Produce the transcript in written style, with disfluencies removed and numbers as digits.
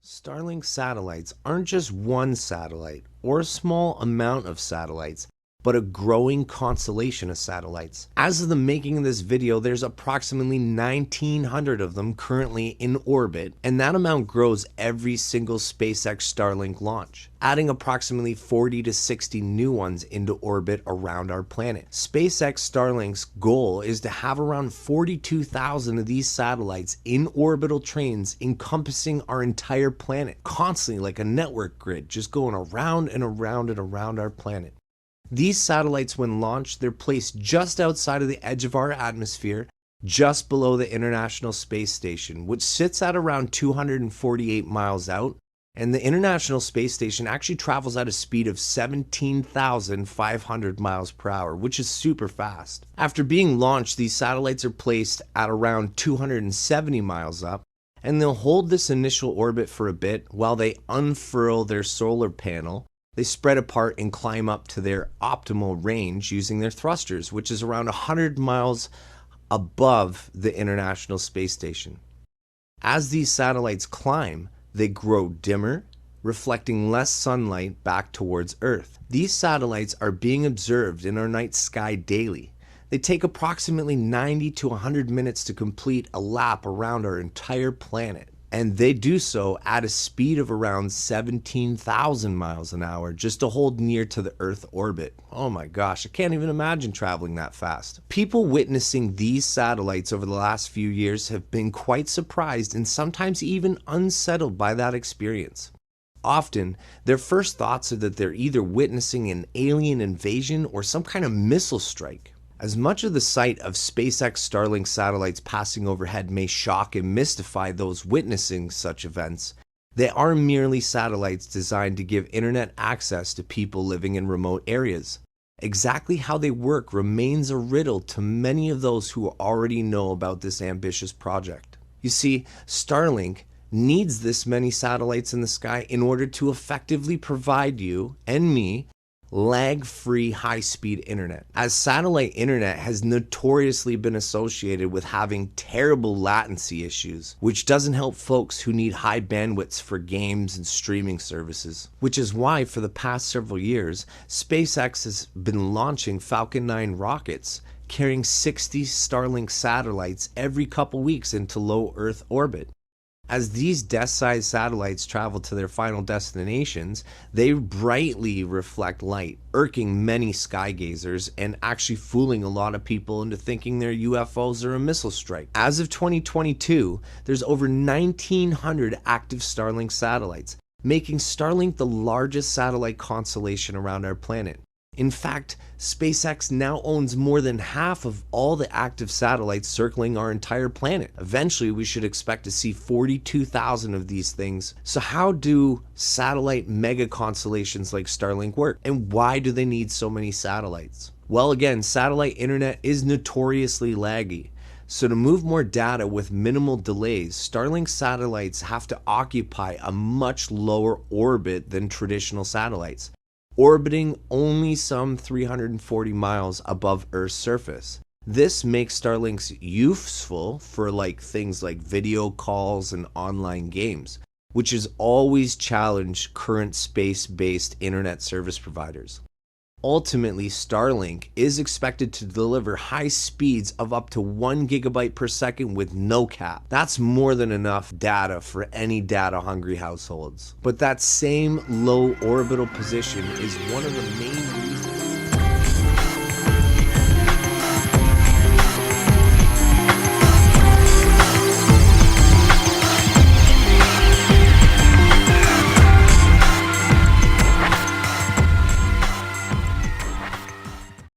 Starlink satellites aren't just one satellite or a small amount of satellites, but a growing constellation of satellites. As of the making of this video, there's approximately 1,900 of them currently in orbit, and that amount grows every single SpaceX Starlink launch, adding approximately 40 to 60 new ones into orbit around our planet. SpaceX Starlink's goal is to have around 42,000 of these satellites in orbital trains encompassing our entire planet, constantly like a network grid, just going around and around and around our planet. These satellites, when launched, they're placed just outside of the edge of our atmosphere, just below the International Space Station, which sits at around 248 miles out, and the International Space Station actually travels at a speed of 17,500 miles per hour, which is super fast. After being launched, these satellites are placed at around 270 miles up, and they'll hold this initial orbit for a bit while they unfurl their solar panel. They spread apart and climb up to their optimal range using their thrusters, which is around 100 miles above the International Space Station. As these satellites climb, they grow dimmer, reflecting less sunlight back towards Earth. These satellites are being observed in our night sky daily. They take approximately 90 to 100 minutes to complete a lap around our entire planet. And they do so at a speed of around 17,000 miles an hour just to hold near to the Earth orbit. Oh my gosh, I can't even imagine traveling that fast. People witnessing these satellites over the last few years have been quite surprised and sometimes even unsettled by that experience. Often, their first thoughts are that they're either witnessing an alien invasion or some kind of missile strike. As much of the sight of SpaceX Starlink satellites passing overhead may shock and mystify those witnessing such events, they are merely satellites designed to give internet access to people living in remote areas. Exactly how they work remains a riddle to many of those who already know about this ambitious project. You see, Starlink needs this many satellites in the sky in order to effectively provide you and me lag-free high-speed internet. As satellite internet has notoriously been associated with having terrible latency issues, which doesn't help folks who need high bandwidths for games and streaming services. Which is why for the past several years, SpaceX has been launching Falcon 9 rockets carrying 60 Starlink satellites every couple weeks into low Earth orbit. As these desk-sized satellites travel to their final destinations, they brightly reflect light, irking many sky gazers and actually fooling a lot of people into thinking they're UFOs or a missile strike. As of 2022, there's over 1,900 active Starlink satellites, making Starlink the largest satellite constellation around our planet. In fact, SpaceX now owns more than half of all the active satellites circling our entire planet. Eventually, we should expect to see 42,000 of these things. So how do satellite mega constellations like Starlink work? And why do they need so many satellites? Well, again, satellite internet is notoriously laggy. So to move more data with minimal delays, Starlink satellites have to occupy a much lower orbit than traditional satellites, orbiting only some 340 miles above Earth's surface. This makes Starlinks useful for things like video calls and online games, which has always challenged current space-based internet service providers. Ultimately, Starlink is expected to deliver high speeds of up to 1 gigabyte per second with no cap. That's more than enough data for any data-hungry households. But that same low orbital position is one of the main reasons